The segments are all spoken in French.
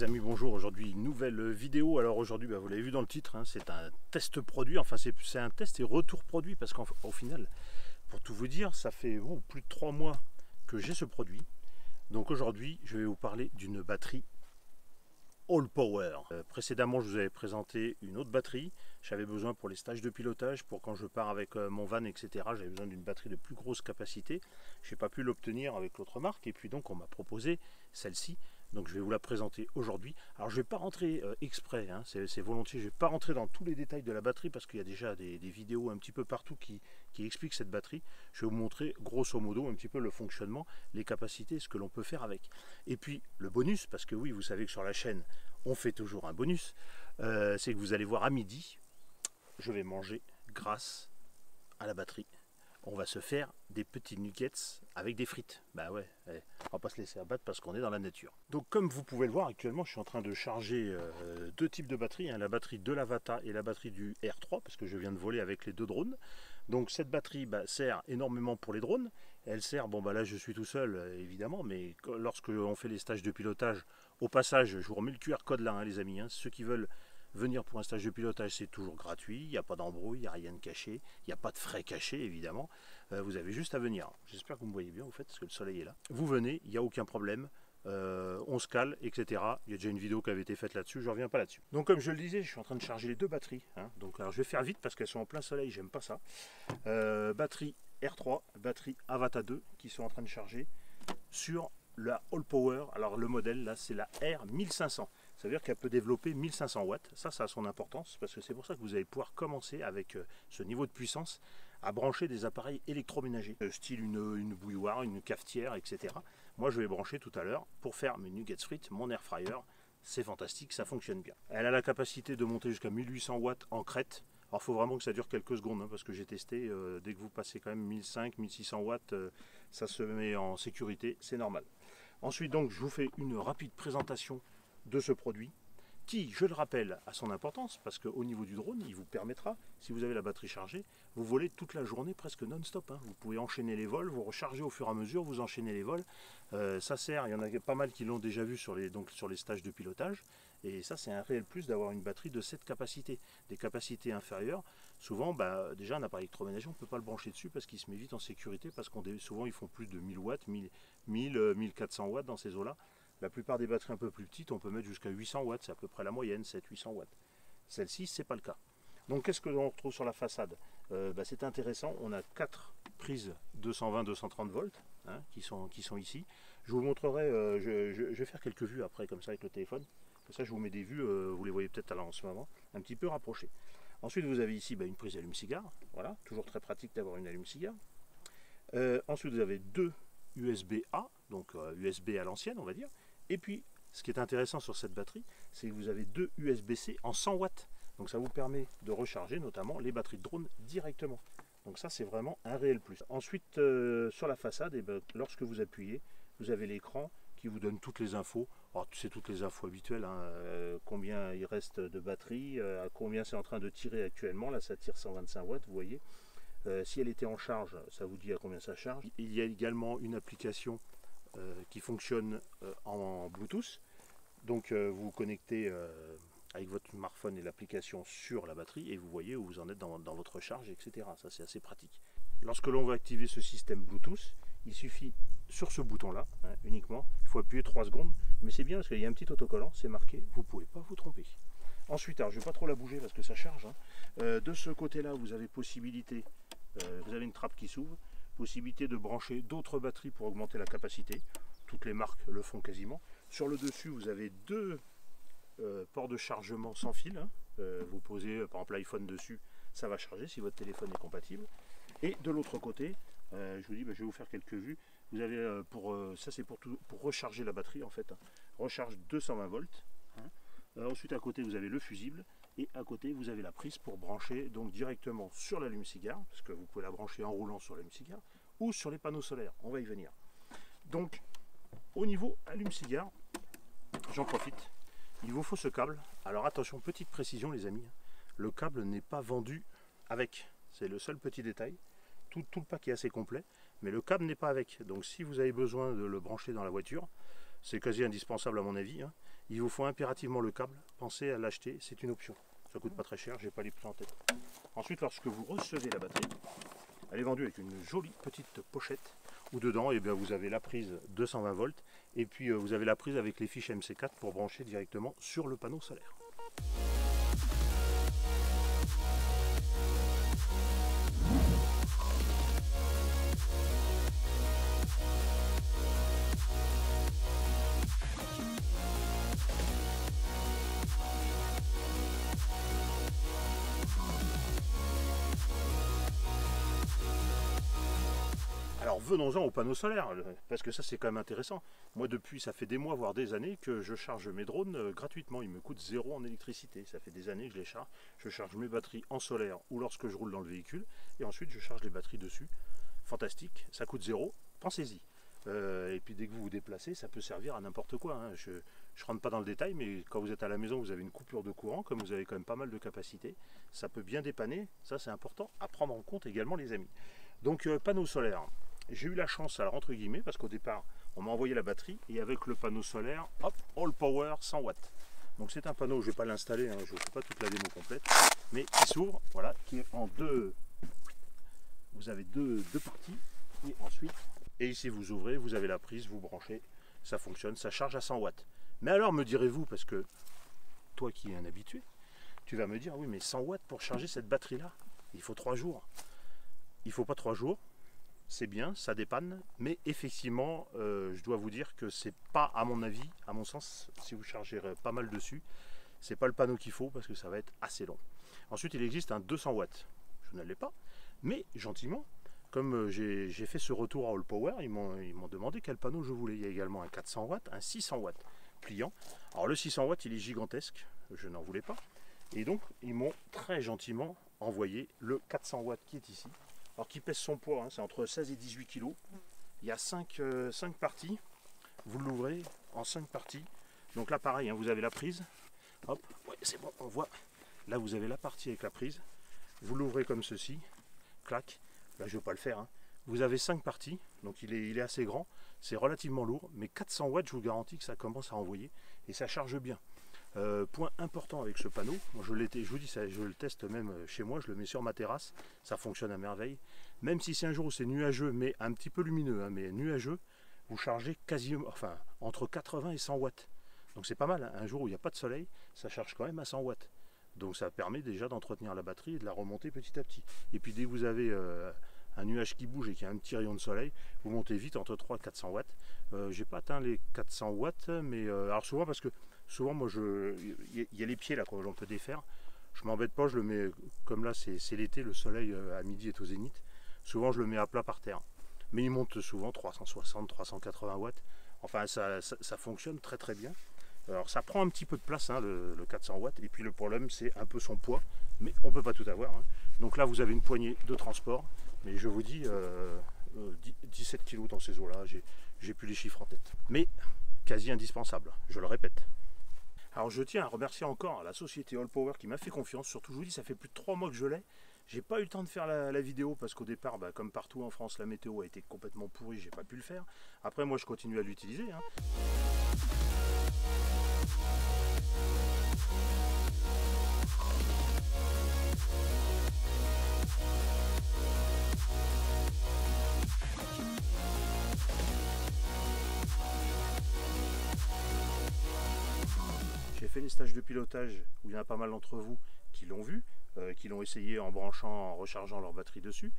amis, bonjour. Aujourd'hui, nouvelle vidéo. Alors aujourd'hui, vous l'avez vu dans le titre, hein, c'est un test produit. Enfin, c'est un test et retour produit parce qu'au final, pour tout vous dire, ça fait plus de 3 mois que j'ai ce produit. Donc aujourd'hui, je vais vous parler d'une batterie All Power. Précédemment, je vous avais présenté une autre batterie. J'avais besoin pour les stages de pilotage, pour quand je pars avec mon van, etc. J'avais besoin d'une batterie de plus grosse capacité. Je n'ai pas pu l'obtenir avec l'autre marque. Et puis donc, on m'a proposé celle-ci. Donc je vais vous la présenter aujourd'hui. Alors je ne vais pas rentrer exprès, hein, c'est volontiers. Je ne vais pas rentrer dans tous les détails de la batterie parce qu'il y a déjà des vidéos un petit peu partout qui expliquent cette batterie. Je vais vous montrer grosso modo un petit peu le fonctionnement, les capacités, ce que l'on peut faire avec. Et puis le bonus, parce que oui, vous savez que sur la chaîne, on fait toujours un bonus, c'est que vous allez voir à midi, je vais manger grâce à la batterie. On va se faire des petits nuggets avec des frites. Bah ouais, on va pas se laisser abattre parce qu'on est dans la nature. Donc comme vous pouvez le voir actuellement, je suis en train de charger deux types de batteries, hein, la batterie de l'Avata et la batterie du R3 parce que je viens de voler avec les deux drones. Donc cette batterie sert énormément pour les drones. Elle sert, là je suis tout seul évidemment, mais lorsque on fait les stages de pilotage, au passage je vous remets le QR code là hein, les amis, hein, ceux qui veulent venir pour un stage de pilotage, c'est toujours gratuit, il n'y a pas d'embrouille, il n'y a rien de caché, il n'y a pas de frais cachés évidemment, vous avez juste à venir. J'espère que vous me voyez bien au fait, parce que le soleil est là. Vous venez, il n'y a aucun problème, on se cale, etc. Il y a déjà une vidéo qui avait été faite là-dessus, je ne reviens pas là-dessus. Donc comme je le disais, je suis en train de charger les deux batteries, hein. Donc alors je vais faire vite parce qu'elles sont en plein soleil, j'aime pas ça. Batterie R3, batterie Avata 2 qui sont en train de charger sur la All Power. Alors le modèle là c'est la R1500. Ça veut dire qu'elle peut développer 1500 watts. Ça a son importance parce que c'est pour ça que vous allez pouvoir commencer avec ce niveau de puissance à brancher des appareils électroménagers, style une bouilloire, une cafetière, etc. Moi je vais brancher tout à l'heure pour faire mes nuggets frites, mon air fryer. C'est fantastique, ça fonctionne bien. Elle a la capacité de monter jusqu'à 1800 watts en crête. Alors il faut vraiment que ça dure quelques secondes hein, parce que j'ai testé, dès que vous passez quand même 1500-1600 watts, ça se met en sécurité, c'est normal. Ensuite donc je vous fais une rapide présentation de ce produit qui, je le rappelle, a son importance parce qu'au niveau du drone, il vous permettra, si vous avez la batterie chargée, vous volez toute la journée presque non-stop. Hein. Vous pouvez enchaîner les vols, vous rechargez au fur et à mesure, vous enchaînez les vols. Ça sert, il y en a pas mal qui l'ont déjà vu sur les stages de pilotage. Et ça, c'est un réel plus d'avoir une batterie de cette capacité. Des capacités inférieures, souvent, déjà un appareil électroménager, on ne peut pas le brancher dessus parce qu'il se met vite en sécurité parce qu'on souvent ils font plus de 1000 watts, 1400 watts dans ces eaux-là. La plupart des batteries un peu plus petites, on peut mettre jusqu'à 800 watts, c'est à peu près la moyenne, 700-800 watts. Celle-ci, c'est pas le cas. Donc qu'est-ce que l'on retrouve sur la façade? C'est intéressant, on a 4 prises 220-230 volts hein, qui sont ici. Je vous montrerai, je vais faire quelques vues après comme ça avec le téléphone. Comme ça je vous mets des vues, vous les voyez peut-être là en ce moment, un petit peu rapprochées. Ensuite vous avez ici une prise allume-cigare, voilà, toujours très pratique d'avoir une allume-cigare. Ensuite vous avez deux USB-A, donc USB à l'ancienne on va dire. Et puis, ce qui est intéressant sur cette batterie, c'est que vous avez deux USB-C en 100 watts. Donc ça vous permet de recharger notamment les batteries de drone directement. Donc ça, c'est vraiment un réel plus. Ensuite, sur la façade, lorsque vous appuyez, vous avez l'écran qui vous donne toutes les infos. Alors, c'est toutes les infos habituelles. Hein, combien il reste de batterie, à combien c'est en train de tirer actuellement. Là, ça tire 125 watts, vous voyez. Si elle était en charge, ça vous dit à combien ça charge. Il y a également une application qui fonctionne en Bluetooth. Donc vous vous connectez avec votre smartphone et l'application sur la batterie et vous voyez où vous en êtes dans votre charge, etc. Ça c'est assez pratique. Lorsque l'on va activer ce système Bluetooth, il suffit sur ce bouton là hein, uniquement, il faut appuyer 3 secondes, mais c'est bien parce qu'il y a un petit autocollant, c'est marqué, vous ne pouvez pas vous tromper. Ensuite, alors, je ne vais pas trop la bouger parce que ça charge. Hein. De ce côté là, vous avez possibilité, vous avez une trappe qui s'ouvre, possibilité de brancher d'autres batteries pour augmenter la capacité. Toutes les marques le font quasiment. Sur le dessus, vous avez deux ports de chargement sans fil. Hein. Vous posez par exemple l'iPhone dessus, ça va charger si votre téléphone est compatible. Et de l'autre côté, je vous dis, je vais vous faire quelques vues. Vous avez ça c'est pour recharger la batterie en fait. Hein. Recharge 220 volts. Hein. Ensuite à côté vous avez le fusible. Et à côté, vous avez la prise pour brancher donc directement sur l'allume-cigare, parce que vous pouvez la brancher en roulant sur l'allume-cigare, ou sur les panneaux solaires. On va y venir. Donc, au niveau allume-cigare, j'en profite. Il vous faut ce câble. Alors attention, petite précision les amis. Le câble n'est pas vendu avec. C'est le seul petit détail. Tout le pack est assez complet, mais le câble n'est pas avec. Donc si vous avez besoin de le brancher dans la voiture, c'est quasi indispensable à mon avis. Hein. il vous faut impérativement le câble. Pensez à l'acheter, c'est une option. Ça coûte pas très cher, j'ai pas les prix en tête. Ensuite, lorsque vous recevez la batterie, elle est vendue avec une jolie petite pochette où dedans eh bien, vous avez la prise 220 volts et puis vous avez la prise avec les fiches MC4 pour brancher directement sur le panneau solaire. Alors venons-en au panneau solaire, parce que ça c'est quand même intéressant. Moi depuis ça fait des mois, voire des années que je charge mes drones gratuitement. Ils me coûtent 0 en électricité. Ça fait des années que je les charge. Je charge mes batteries en solaire ou lorsque je roule dans le véhicule. Et ensuite je charge les batteries dessus. Fantastique, ça coûte 0, pensez-y. Et puis dès que vous vous déplacez, ça peut servir à n'importe quoi. Hein. Je ne rentre pas dans le détail, mais quand vous êtes à la maison, vous avez une coupure de courant, comme vous avez quand même pas mal de capacité. Ça peut bien dépanner, ça c'est important à prendre en compte également les amis. Donc panneau solaire. J'ai eu la chance, alors entre guillemets, parce qu'au départ, on m'a envoyé la batterie et avec le panneau solaire, hop, all power 100 watts. Donc c'est un panneau, je ne vais pas l'installer, hein, je ne fais pas toute la démo complète, mais qui s'ouvre, voilà, qui est en deux. Vous avez deux parties et ensuite, et ici vous ouvrez, vous avez la prise, vous branchez, ça fonctionne, ça charge à 100 watts. Mais alors me direz-vous, parce que toi qui es un habitué, tu vas me dire, oui mais 100 watts pour charger cette batterie-là, il faut 3 jours. Il ne faut pas 3 jours. C'est bien, ça dépanne, mais effectivement, je dois vous dire que c'est pas, à mon avis, à mon sens, si vous chargez pas mal dessus, c'est pas le panneau qu'il faut parce que ça va être assez long. Ensuite, il existe un 200 watts. Je ne l'ai pas, mais gentiment, comme j'ai fait ce retour à All Power, ils m'ont demandé quel panneau je voulais. Il y a également un 400 watts, un 600 watts pliant. Alors le 600 watts, il est gigantesque, je n'en voulais pas. Et donc, ils m'ont très gentiment envoyé le 400 watts qui est ici. Alors qui pèse son poids, hein, c'est entre 16 et 18 kg. Il y a 5 parties. Vous l'ouvrez en 5 parties. Donc là pareil, hein, vous avez la prise. Hop, ouais, c'est bon, on voit. Là vous avez la partie avec la prise. Vous l'ouvrez comme ceci. Clac. Là je ne vais pas le faire. Hein. Vous avez 5 parties. Donc il est assez grand. C'est relativement lourd. Mais 400 watts, je vous garantis que ça commence à envoyer. Et ça charge bien. Point important avec ce panneau, moi je vous dis ça, je le teste même chez moi, je le mets sur ma terrasse, ça fonctionne à merveille. Même si c'est un jour où c'est nuageux, mais un petit peu lumineux, hein, mais nuageux, vous chargez quasiment, enfin entre 80 et 100 watts. Donc c'est pas mal, hein. Un jour où il n'y a pas de soleil, ça charge quand même à 100 watts. Donc ça permet déjà d'entretenir la batterie et de la remonter petit à petit. Et puis dès que vous avez un nuage qui bouge et qu'il y a un petit rayon de soleil, vous montez vite entre 3 et 400 watts. J'ai pas atteint les 400 watts, mais alors souvent parce que souvent, moi, il y a les pieds là qu'on peut défaire. Je m'embête pas, je le mets comme là, c'est l'été, le soleil à midi est au zénith. Souvent, je le mets à plat par terre. Mais il monte souvent 360, 380 watts. Enfin, ça fonctionne très très bien. Alors, ça prend un petit peu de place, hein, le 400 watts. Et puis, le problème, c'est un peu son poids. Mais on ne peut pas tout avoir. Hein. Donc là, vous avez une poignée de transport. Mais je vous dis, 17 kg dans ces eaux-là, j'ai plus les chiffres en tête. Mais quasi indispensable, je le répète. Alors je tiens à remercier encore la société All Power qui m'a fait confiance. Surtout, je vous dis, ça fait plus de 3 mois que je l'ai. J'ai pas eu le temps de faire la vidéo parce qu'au départ, comme partout en France, la météo a été complètement pourrie, j'ai pas pu le faire. Après, moi, je continue à l'utiliser. Hein. J'ai fait les stages de pilotage où il y en a pas mal d'entre vous qui l'ont vu, qui l'ont essayé en branchant, en rechargeant leur batterie dessus,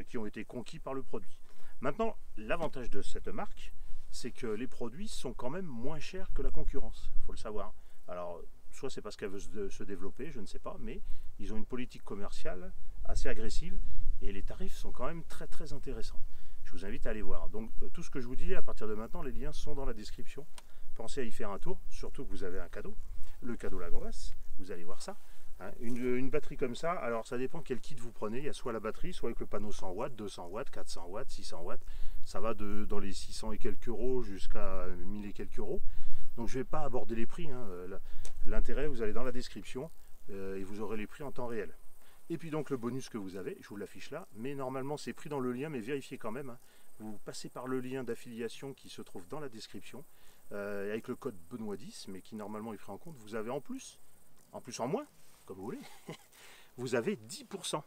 qui ont été conquis par le produit. Maintenant, l'avantage de cette marque, c'est que les produits sont quand même moins chers que la concurrence, il faut le savoir. Alors, soit c'est parce qu'elle veut se développer, je ne sais pas, mais ils ont une politique commerciale assez agressive et les tarifs sont quand même très très intéressants. Je vous invite à aller voir. Donc tout ce que je vous dis à partir de maintenant, les liens sont dans la description. Pensez à y faire un tour, surtout que vous avez un cadeau, le cadeau Lagrandesse, vous allez voir ça. Hein, une batterie comme ça, alors ça dépend quel kit vous prenez, il y a soit la batterie, soit avec le panneau 100 watts, 200 watts, 400 watts, 600 watts, ça va dans les 600 et quelques euros jusqu'à 1000 et quelques euros. Donc je ne vais pas aborder les prix, hein. L'intérêt, vous allez dans la description et vous aurez les prix en temps réel. Et puis donc le bonus que vous avez, je vous l'affiche là, mais normalement c'est pris dans le lien, mais vérifiez quand même, hein. Vous passez par le lien d'affiliation qui se trouve dans la description. avec le code Benoît 10, mais qui normalement est pris en compte, vous avez en plus en moins, comme vous voulez, vous avez 10%.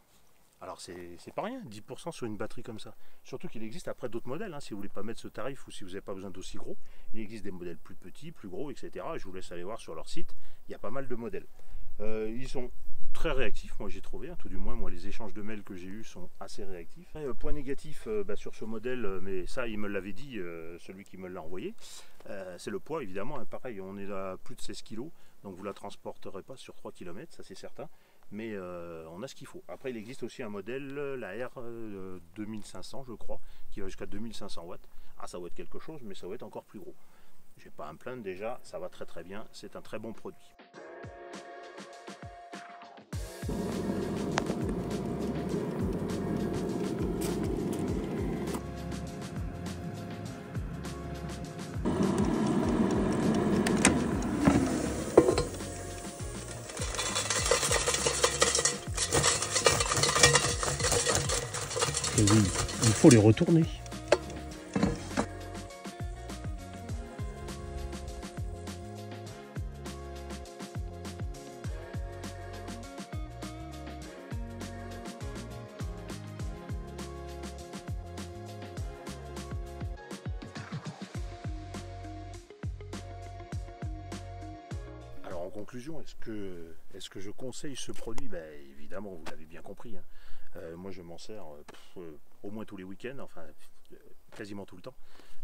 Alors c'est pas rien, 10% sur une batterie comme ça. Surtout qu'il existe après d'autres modèles, hein, si vous voulez pas mettre ce tarif ou si vous n'avez pas besoin d'aussi gros. Il existe des modèles plus petits, plus gros, etc. Je vous laisse aller voir sur leur site, il y a pas mal de modèles. Ils sont très réactifs, moi j'ai trouvé, hein, tout du moins moi les échanges de mails que j'ai eus sont assez réactifs. Point négatif sur ce modèle, mais ça il me l'avait dit, celui qui me l'a envoyé, c'est le poids évidemment, hein, pareil on est à plus de 16 kg, donc vous ne la transporterez pas sur 3 km, ça c'est certain, mais on a ce qu'il faut. Après il existe aussi un modèle, la R 2500 je crois, qui va jusqu'à 2500 watts, ah ça va être quelque chose, mais ça va être encore plus gros. Je vais pas à me plaindre déjà, ça va très très bien, c'est un très bon produit. Et oui, il faut les retourner. Alors en conclusion, est-ce que je conseille ce produit? Ben, évidemment, vous l'avez bien compris, hein. Moi je m'en sers au moins tous les week-ends, enfin quasiment tout le temps.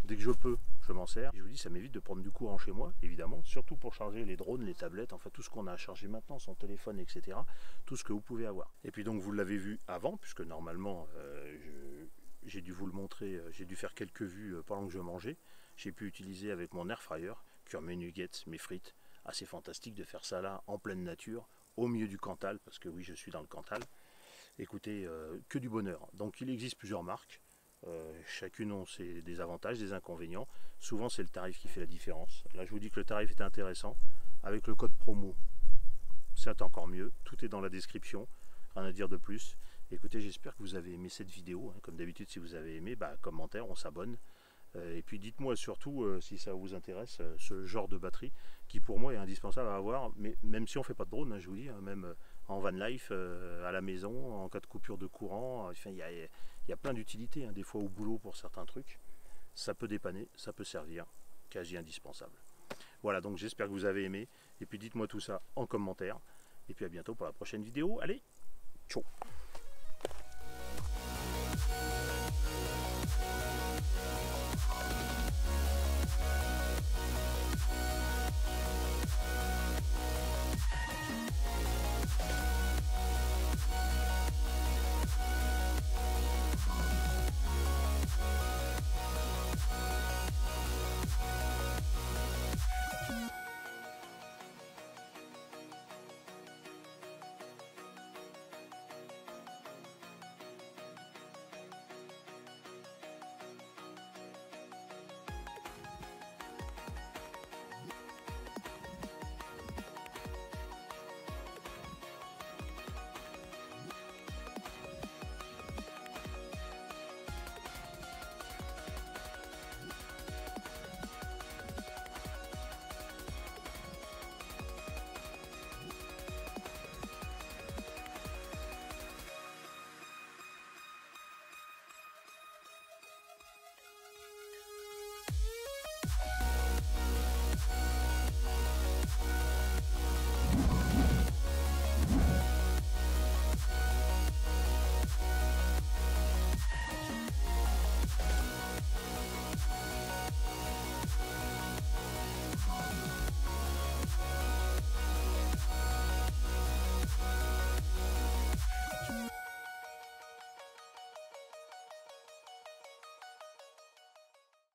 Dès que je peux, je m'en sers. Et je vous dis, ça m'évite de prendre du courant chez moi, évidemment, surtout pour charger les drones, les tablettes, enfin tout ce qu'on a à charger maintenant, son téléphone, etc. Tout ce que vous pouvez avoir. Et puis donc vous l'avez vu avant, puisque normalement j'ai dû vous le montrer, j'ai dû faire quelques vues pendant que je mangeais. J'ai pu utiliser avec mon air fryer, cuire mes nuggets, mes frites. Assez fantastique de faire ça là, en pleine nature, au milieu du Cantal, parce que oui, je suis dans le Cantal. Écoutez, que du bonheur. Donc il existe plusieurs marques, chacune ont des avantages, des inconvénients. Souvent c'est le tarif qui fait la différence. Là je vous dis que le tarif est intéressant. Avec le code promo, c'est encore mieux. Tout est dans la description, rien à dire de plus. Écoutez, j'espère que vous avez aimé cette vidéo. Comme d'habitude, si vous avez aimé, commentaire, on s'abonne. Et puis dites-moi surtout si ça vous intéresse, ce genre de batterie qui pour moi est indispensable à avoir, mais même si on ne fait pas de drone, hein, je vous dis, hein, même en van life, à la maison, en cas de coupure de courant, enfin, il y a plein d'utilités, hein, des fois au boulot pour certains trucs, ça peut dépanner, ça peut servir, quasi indispensable. Voilà, donc j'espère que vous avez aimé, et puis dites-moi tout ça en commentaire, et puis à bientôt pour la prochaine vidéo, allez, ciao.